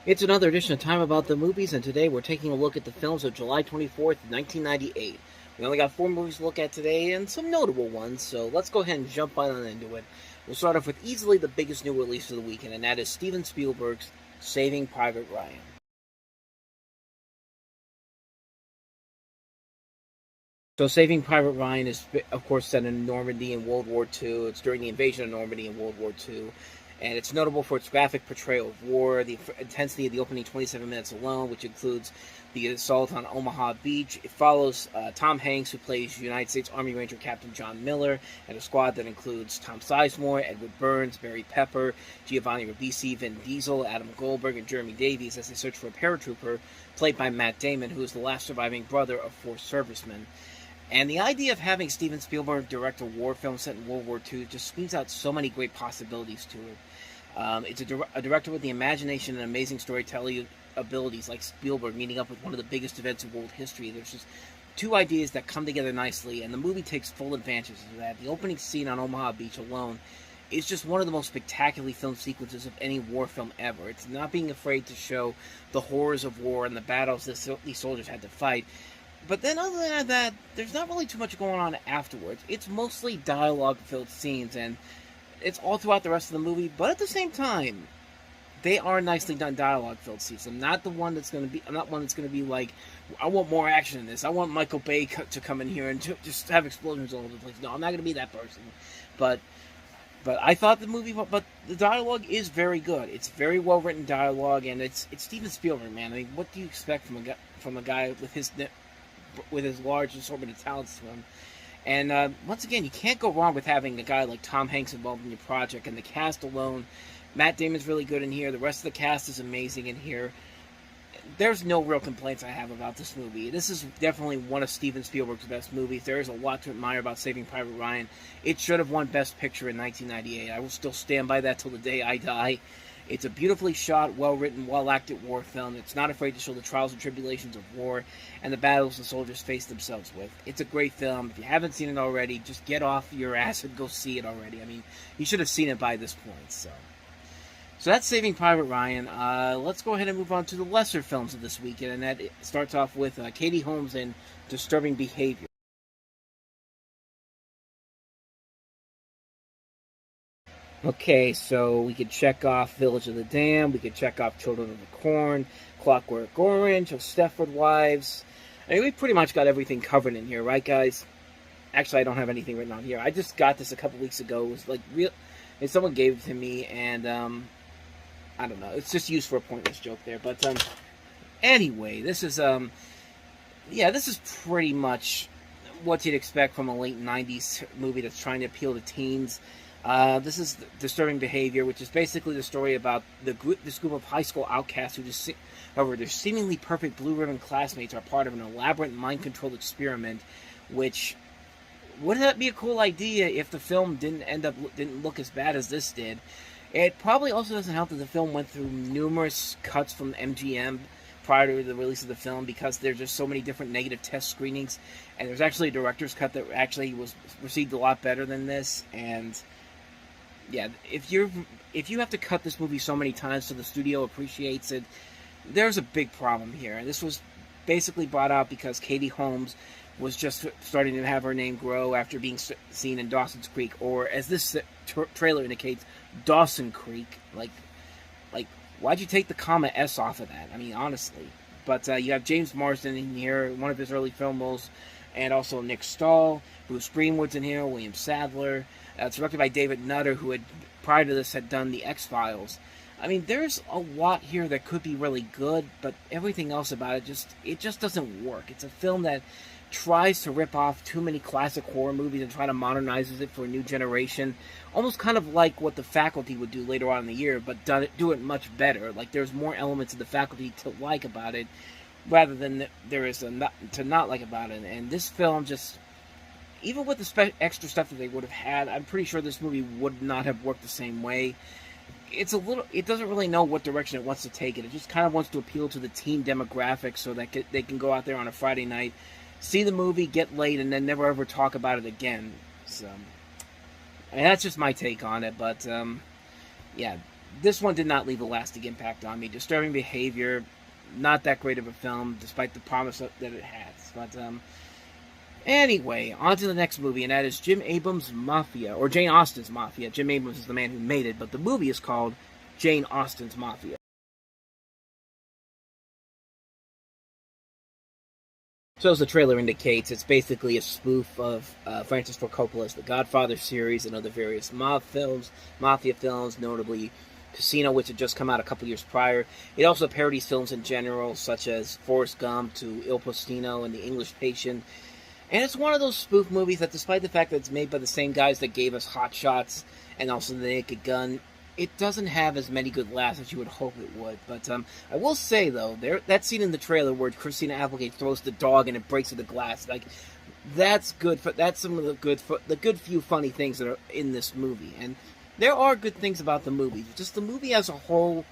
It's another edition of Time About the Movies, and today we're taking a look at the films of July 24th, 1998. We only got 4 movies to look at today, and some notable ones, so let's go ahead and jump on into it. We'll start off with easily the biggest new release of the weekend, and that is Steven Spielberg's Saving Private Ryan. So, Saving Private Ryan is, of course, set in Normandy in World War II. It's during the invasion of Normandy in World War II. And it's notable for its graphic portrayal of war, the intensity of the opening 27 minutes alone, which includes the assault on Omaha Beach. It follows Tom Hanks, who plays United States Army Ranger Captain John Miller, and a squad that includes Tom Sizemore, Edward Burns, Barry Pepper, Giovanni Ribisi, Vin Diesel, Adam Goldberg, and Jeremy Davies as they search for a paratrooper, played by Matt Damon, who is the last surviving brother of 4 servicemen. And the idea of having Steven Spielberg direct a war film set in World War II just screams out so many great possibilities to it. It's a director with the imagination and amazing storytelling abilities, like Spielberg meeting up with one of the biggest events in world history. There's just 2 ideas that come together nicely, and the movie takes full advantage of that. The opening scene on Omaha Beach alone is just one of the most spectacularly filmed sequences of any war film ever. It's not being afraid to show the horrors of war and the battles that these soldiers had to fight. But then other than that, there's not really too much going on afterwards. It's mostly dialogue-filled scenes, and it's all throughout the rest of the movie, but at the same time, they are nicely done dialogue-filled scenes. I'm not one that's going to be like, I want more action in this. I want Michael Bay to come in here and just have explosions all over the place. No, I'm not going to be that person. But I thought but the dialogue is very good. It's very well written dialogue, and it's Steven Spielberg, man. I mean, what do you expect from a guy with his large assortment of talents to him? And once again, you can't go wrong with having a guy like Tom Hanks involved in your project. And the cast alone, Matt Damon's really good in here. The rest of the cast is amazing in here. There's no real complaints I have about this movie. This is definitely one of Steven Spielberg's best movies. There is a lot to admire about Saving Private Ryan. It should have won Best Picture in 1998. I will still stand by that till the day I die. It's a beautifully shot, well-written, well-acted war film. It's not afraid to show the trials and tribulations of war and the battles the soldiers face themselves with. It's a great film. If you haven't seen it already, just get off your ass and go see it already. I mean, you should have seen it by this point. So that's Saving Private Ryan. Let's go ahead and move on to the lesser films of this weekend, and that starts off with Katie Holmes and Disturbing Behavior. Okay, so we could check off Village of the Dam, we could check off Children of the Corn, Clockwork Orange, of Stepford Wives. I mean, we pretty much got everything covered in here, right, guys? Actually, I don't have anything written on here. I just got this a couple weeks ago. It was like real, and someone gave it to me, and I don't know. It's just used for a pointless joke there. But anyway, this is this is pretty much what you'd expect from a late '90s movie that's trying to appeal to teens. This is Disturbing Behavior, which is basically the story about this group of high school outcasts however, their seemingly perfect blue ribbon classmates are part of an elaborate mind-controlled experiment, which, wouldn't that be a cool idea if the film didn't look as bad as this did? It probably also doesn't help that the film went through numerous cuts from MGM prior to the release of the film, because there's just so many different negative test screenings, and there's actually a director's cut that actually was received a lot better than this. And yeah, if you have to cut this movie so many times so the studio appreciates it, there's a big problem here. And this was basically brought out because Katie Holmes was just starting to have her name grow after being seen in Dawson's Creek, or as this trailer indicates, Dawson Creek. Like, why'd you take the comma S off of that? I mean, honestly. But you have James Marsden in here, one of his early film roles, and also Nick Stahl, Bruce Greenwood's in here, William Sadler. It's directed by David Nutter, who had, prior to this, had done The X-Files. I mean, there's a lot here that could be really good, but everything else about it just doesn't work. It's a film that tries to rip off too many classic horror movies and try to modernize it for a new generation, almost kind of like what The Faculty would do later on in the year, but do it much better. Like, there's more elements of The Faculty to like about it, rather than there is to not like about it. And this film just, even with the extra stuff that they would have had, I'm pretty sure this movie would not have worked the same way. It doesn't really know what direction it wants to take it. It just kind of wants to appeal to the teen demographic so that they can go out there on a Friday night, see the movie, get laid, and then never ever talk about it again. So, I mean, that's just my take on it. But yeah, this one did not leave a lasting impact on me. Disturbing Behavior, not that great of a film, despite the promise that it has. But anyway, on to the next movie, and that is Jim Abrams' Mafia, or Jane Austen's Mafia. Jim Abrams is the man who made it, but the movie is called Jane Austen's Mafia. So as the trailer indicates, it's basically a spoof of Francis Ford Coppola's The Godfather series and other various mafia films, notably Casino, which had just come out a couple years prior. It also parodies films in general, such as Forrest Gump to Il Postino and The English Patient. And it's one of those spoof movies that, despite the fact that it's made by the same guys that gave us Hot Shots and also The Naked Gun, it doesn't have as many good laughs as you would hope it would. But I will say, though, that scene in the trailer where Christina Applegate throws the dog and it breaks through the glass, like, that's good. That's some of the good few funny things that are in this movie. And there are good things about the movie. Just the movie as a whole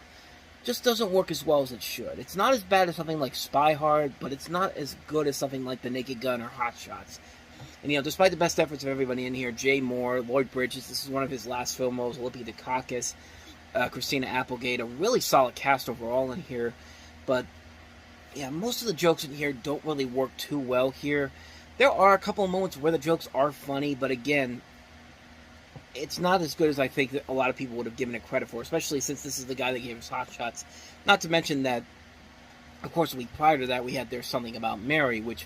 just doesn't work as well as it should. It's not as bad as something like Spy Hard, but it's not as good as something like The Naked Gun or Hot Shots. And, despite the best efforts of everybody in here, Jay Moore, Lloyd Bridges, this is one of his last film roles, Olivia Dukakis, Christina Applegate, a really solid cast overall in here. But, yeah, most of the jokes in here don't really work too well here. There are a couple of moments where the jokes are funny, but again, it's not as good as I think that a lot of people would have given it credit for, especially since this is the guy that gave us Hot Shots. Not to mention that, of course, a week prior to that, we had There's Something About Mary, which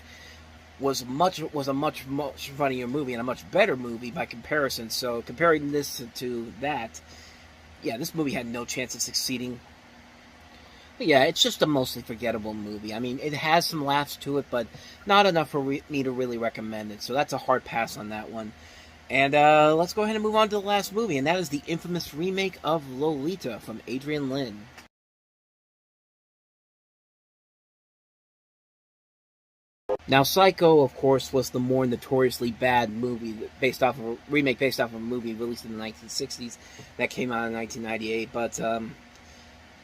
was a much funnier movie and a much better movie by comparison. So comparing this to that, yeah, this movie had no chance of succeeding. But yeah, it's just a mostly forgettable movie. I mean, it has some laughs to it, but not enough for me to really recommend it. So that's a hard pass on that one. And let's go ahead and move on to the last movie, and that is the infamous remake of Lolita from Adrian Lyne. Now, Psycho, of course, was the more notoriously bad movie based off of a movie released in the 1960s that came out in 1998. But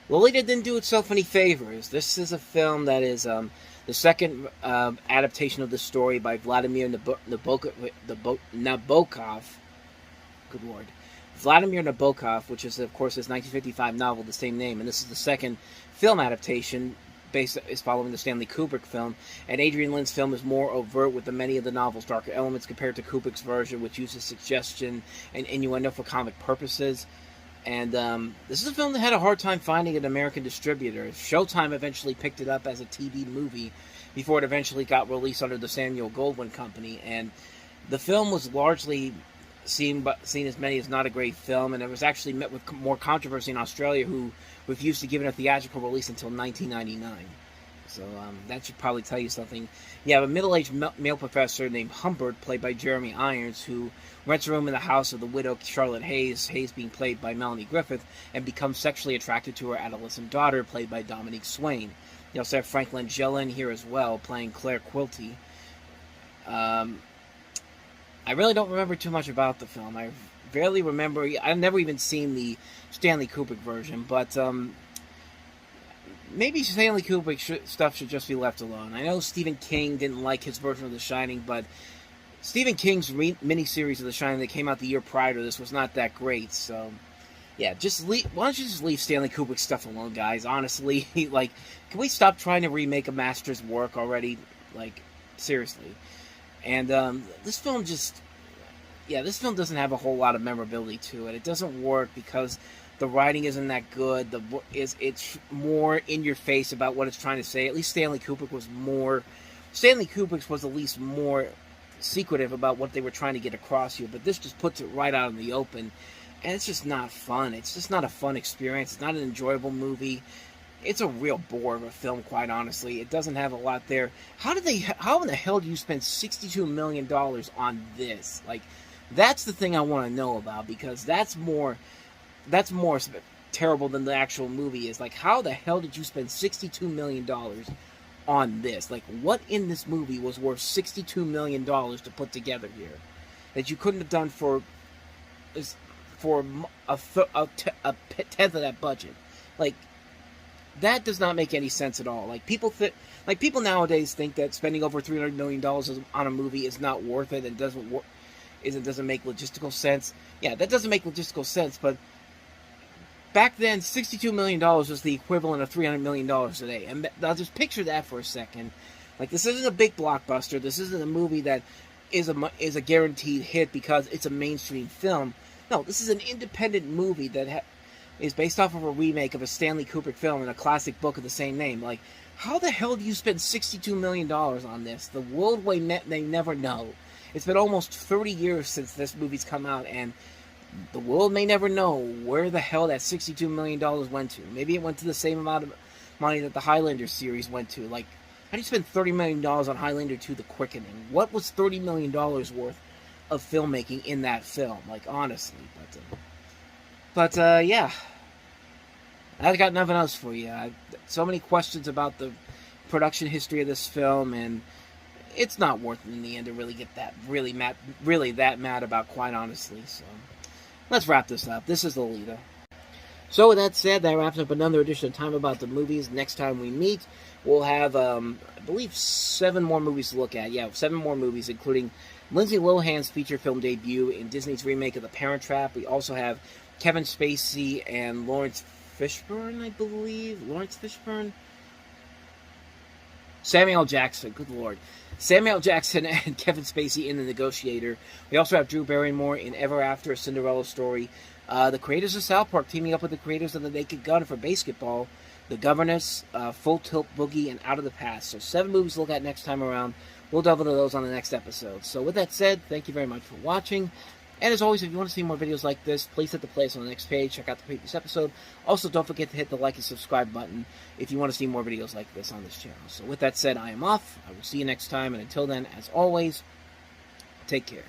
Lolita didn't do itself any favors. This is a film that is the second adaptation of the story by Vladimir Nabokov. Good lord. Vladimir Nabokov, which is, of course, his 1955 novel, the same name. And this is the second film adaptation is following the Stanley Kubrick film, and Adrian Lyne's film is more overt with many of the novel's darker elements compared to Kubrick's version, which uses suggestion and innuendo for comic purposes. And this is a film that had a hard time finding an American distributor. Showtime eventually picked it up as a TV movie before it eventually got released under the Samuel Goldwyn Company, and the film was largely seen as many as not a great film, and it was actually met with more controversy in Australia, who refused to give it a theatrical release until 1999. So that should probably tell you something. You have a middle-aged male professor named Humbert, played by Jeremy Irons, who rents a room in the house of the widow Charlotte Hayes being played by Melanie Griffith, and becomes sexually attracted to her adolescent daughter, played by Dominique Swain. You also have Frank Langella in here as well, playing Claire Quilty. I really don't remember too much about the film. I barely remember. I've never even seen the Stanley Kubrick version, but maybe Stanley Kubrick stuff should just be left alone. I know Stephen King didn't like his version of The Shining, but Stephen King's miniseries of The Shining that came out the year prior to this was not that great. So, yeah, why don't you just leave Stanley Kubrick stuff alone, guys? Honestly, like, can we stop trying to remake a master's work already? Like, seriously. And this film doesn't have a whole lot of memorability to it. It doesn't work because the writing isn't that good. It's more in your face about what it's trying to say. At least Stanley Kubrick's was at least more secretive about what they were trying to get across here. But this just puts it right out in the open, and it's just not fun. It's just not a fun experience. It's not an enjoyable movie. It's a real bore of a film, quite honestly. It doesn't have a lot there. How in the hell do you spend $62 million on this? Like, that's the thing I want to know about, because that's more terrible than the actual movie is. Like, how the hell did you spend $62 million on this? Like, what in this movie was worth $62 million to put together here that you couldn't have done for a tenth of that budget? Like, that does not make any sense at all. Like, people nowadays think that spending over $300 million on a movie is not worth it and doesn't make logistical sense. Yeah, that doesn't make logistical sense, but back then, $62 million was the equivalent of $300 million today. And I'll just picture that for a second. Like, this isn't a big blockbuster. This isn't a movie that is a guaranteed hit because it's a mainstream film. No, this is an independent movie that is based off of a remake of a Stanley Kubrick film and a classic book of the same name. Like, how the hell do you spend $62 million on this? The world may never know. It's been almost 30 years since this movie's come out, and the world may never know where the hell that $62 million went to. Maybe it went to the same amount of money that the Highlander series went to. Like, how do you spend $30 million on Highlander 2: The Quickening? What was $30 million worth of filmmaking in that film? Like, honestly. But yeah. I got nothing else for you. So many questions about the production history of this film, and it's not worth it in the end to really get that really that mad about, quite honestly. So let's wrap this up. This is Lolita. So with that said, that wraps up another edition of Time About the Movies. Next time we meet, we'll have, I believe, 7 more movies to look at. Yeah, 7 more movies, including Lindsay Lohan's feature film debut in Disney's remake of The Parent Trap. We also have Kevin Spacey and Lawrence Fishburne, I believe. Lawrence Fishburne? Samuel Jackson, good lord. Samuel Jackson and Kevin Spacey in The Negotiator. We also have Drew Barrymore in Ever After, A Cinderella Story. The creators of South Park teaming up with the creators of The Naked Gun for basketball. The Governess, Full Tilt Boogie, and Out of the Past. So 7 movies to look at next time around. We'll delve into those on the next episode. So with that said, thank you very much for watching. And as always, if you want to see more videos like this, please hit the playlist on the next page. Check out the previous episode. Also, don't forget to hit the like and subscribe button if you want to see more videos like this on this channel. So with that said, I am off. I will see you next time. And until then, as always, take care.